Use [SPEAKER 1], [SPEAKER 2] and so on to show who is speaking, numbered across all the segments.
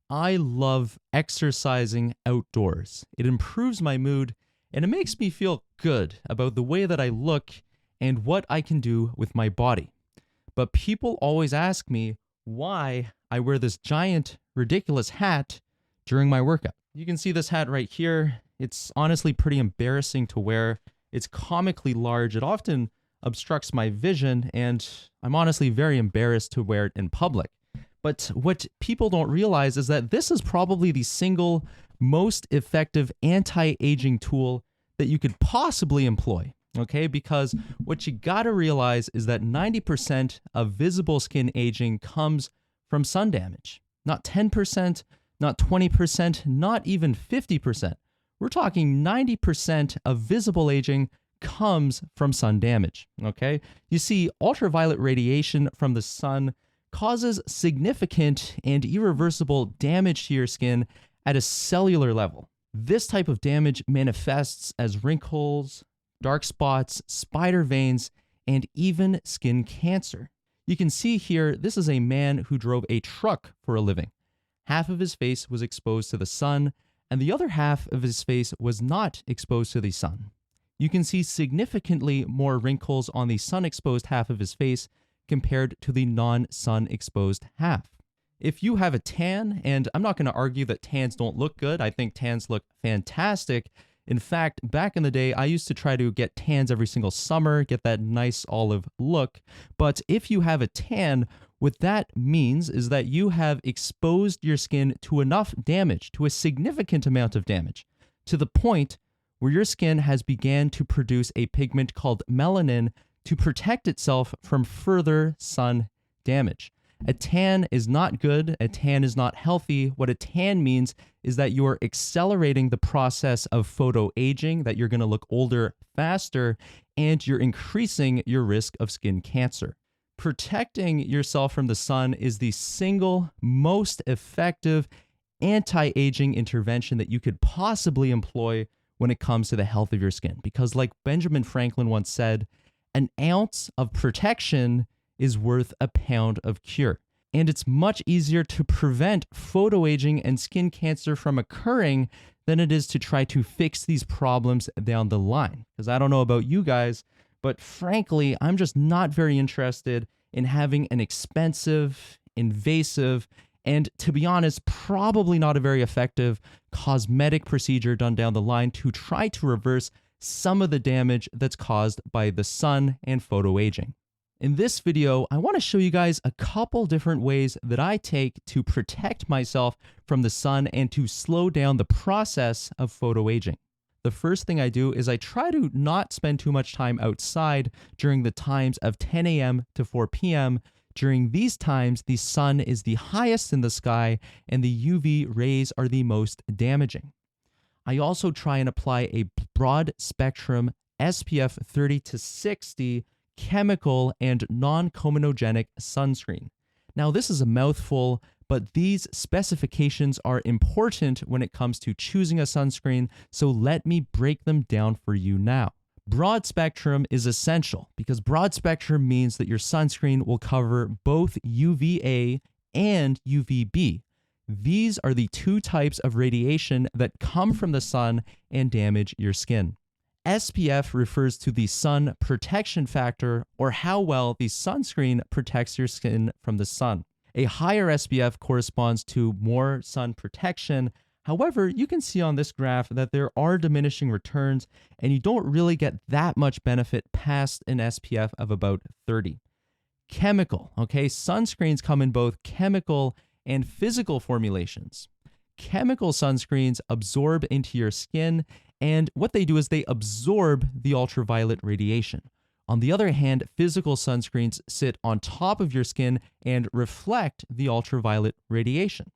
[SPEAKER 1] I love exercising outdoors. It improves my mood and it makes me feel good about the way that I look and what I can do with my body. But people always ask me why I wear this giant, ridiculous hat during my workout. You can see this hat right here. It's honestly pretty embarrassing to wear. It's comically large. It often obstructs my vision, and I'm honestly very embarrassed to wear it in public. But what people don't realize is that this is probably the single most effective anti-aging tool that you could possibly employ. Okay, because what you gotta realize is that 90% of visible skin aging comes from sun damage. Not 10%, not 20%, not even 50%. We're talking 90% of visible aging comes from sun damage. Okay, you see, ultraviolet radiation from the sun causes significant and irreversible damage to your skin at a cellular level. This type of damage manifests as wrinkles, dark spots, spider veins, and even skin cancer. You can see here, this is a man who drove a truck for a living. Half of his face was exposed to the sun, and the other half of his face was not exposed to the sun. You can see significantly more wrinkles on the sun-exposed half of his face compared to the non-sun exposed half. If you have a tan, and I'm not going to argue that tans don't look good, I think tans look fantastic. In fact, back in the day, I used to try to get tans every single summer, get that nice olive look. But if you have a tan, what that means is that you have exposed your skin to enough damage, to a significant amount of damage, to the point where your skin has began to produce a pigment called melanin to protect itself from further sun damage. A tan is not good. A tan is not healthy. What a tan means is that you're accelerating the process of photoaging, that you're going to look older faster, and you're increasing your risk of skin cancer. Protecting yourself from the sun is the single most effective anti-aging intervention that you could possibly employ when it comes to the health of your skin. Because like Benjamin Franklin once said, an ounce of protection is worth a pound of cure. And it's much easier to prevent photoaging and skin cancer from occurring than it is to try to fix these problems down the line. Because I don't know about you guys, but frankly, I'm just not very interested in having an expensive, invasive, and to be honest, probably not a very effective cosmetic procedure done down the line to try to reverse some of the damage that's caused by the sun and photoaging. In this video, I want to show you guys a couple different ways that I take to protect myself from the sun and to slow down the process of photoaging. The first thing I do is I try to not spend too much time outside during the times of 10 a.m. to 4 p.m. During these times, the sun is the highest in the sky and the UV rays are the most damaging. I also try and apply a broad spectrum SPF 30 to 60 chemical and non-comedogenic sunscreen. Now, this is a mouthful, but these specifications are important when it comes to choosing a sunscreen, so let me break them down for you now. Broad spectrum is essential because broad spectrum means that your sunscreen will cover both UVA and UVB. These are the two types of radiation that come from the sun and damage your skin. SPF refers to the sun protection factor, or how well the sunscreen protects your skin from the sun. A higher SPF corresponds to more sun protection. However, you can see on this graph that there are diminishing returns and you don't really get that much benefit past an SPF of about 30. Chemical, okay? Sunscreens come in both chemical and physical formulations. Chemical sunscreens absorb into your skin, and what they do is they absorb the ultraviolet radiation. On the other hand, physical sunscreens sit on top of your skin and reflect the ultraviolet radiation.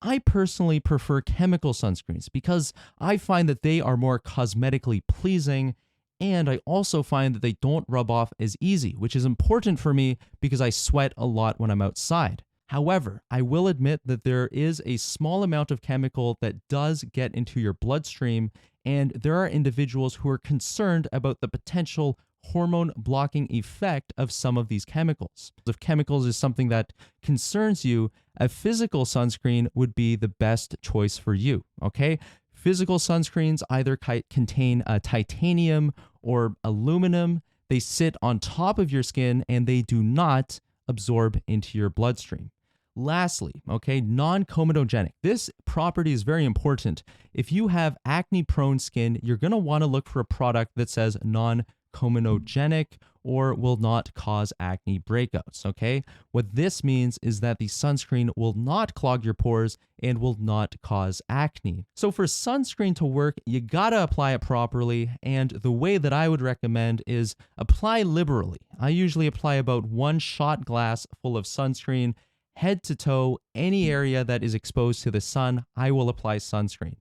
[SPEAKER 1] I personally prefer chemical sunscreens because I find that they are more cosmetically pleasing, and I also find that they don't rub off as easy, which is important for me because I sweat a lot when I'm outside. However, I will admit that there is a small amount of chemical that does get into your bloodstream, and there are individuals who are concerned about the potential hormone blocking effect of some of these chemicals. If chemicals is something that concerns you, a physical sunscreen would be the best choice for you, okay? Physical sunscreens either contain titanium or aluminum. They sit on top of your skin and they do not absorb into your bloodstream. Lastly, okay, non-comedogenic. This property is very important. If you have acne-prone skin, you're going to want to look for a product that says non-comedogenic or will not cause acne breakouts, okay? What this means is that the sunscreen will not clog your pores and will not cause acne. So for sunscreen to work, you got to apply it properly, and the way that I would recommend is apply liberally. I usually apply about 1 shot glass full of sunscreen head to toe, any area that is exposed to the sun, I will apply sunscreen.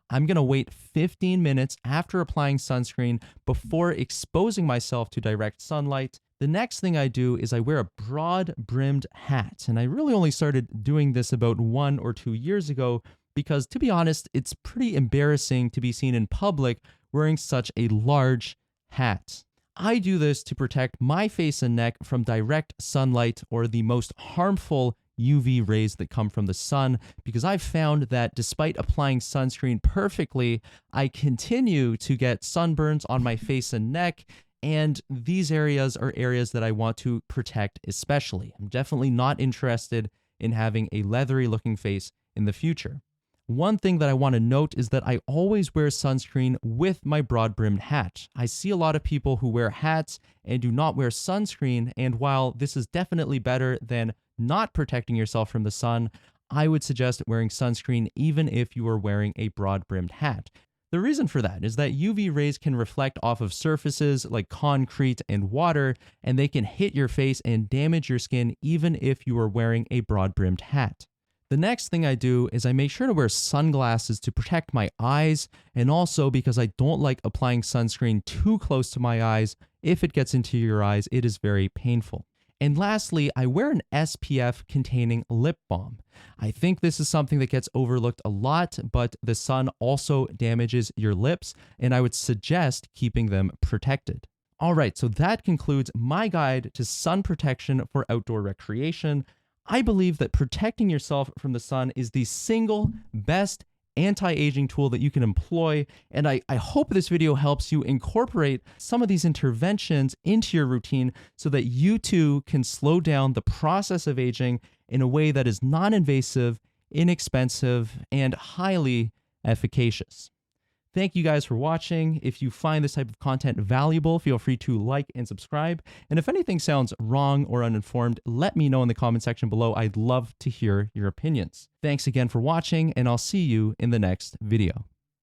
[SPEAKER 1] I'm going to wait 15 minutes after applying sunscreen before exposing myself to direct sunlight. The next thing I do is I wear a broad-brimmed hat, and I really only started doing this about 1 or 2 years ago because, to be honest, it's pretty embarrassing to be seen in public wearing such a large hat. I do this to protect my face and neck from direct sunlight or the most harmful UV rays that come from the sun, because I've found that despite applying sunscreen perfectly, I continue to get sunburns on my face and neck, and these areas are areas that I want to protect especially. I'm definitely not interested in having a leathery looking face in the future. One thing that I want to note is that I always wear sunscreen with my broad-brimmed hat. I see a lot of people who wear hats and do not wear sunscreen, and while this is definitely better than not protecting yourself from the sun, I would suggest wearing sunscreen even if you are wearing a broad-brimmed hat. The reason for that is that UV rays can reflect off of surfaces like concrete and water, and they can hit your face and damage your skin even if you are wearing a broad-brimmed hat. The next thing I do is I make sure to wear sunglasses to protect my eyes, and also because I don't like applying sunscreen too close to my eyes. If it gets into your eyes, it is very painful. And lastly, I wear an SPF containing lip balm. I think this is something that gets overlooked a lot, but the sun also damages your lips, and I would suggest keeping them protected. All right, so that concludes my guide to sun protection for outdoor recreation. I believe that protecting yourself from the sun is the single best anti-aging tool that you can employ, and I hope this video helps you incorporate some of these interventions into your routine so that you too can slow down the process of aging in a way that is non-invasive, inexpensive, and highly efficacious. Thank you guys for watching. If you find this type of content valuable, feel free to like and subscribe. And if anything sounds wrong or uninformed, let me know in the comment section below. I'd love to hear your opinions. Thanks again for watching, and I'll see you in the next video.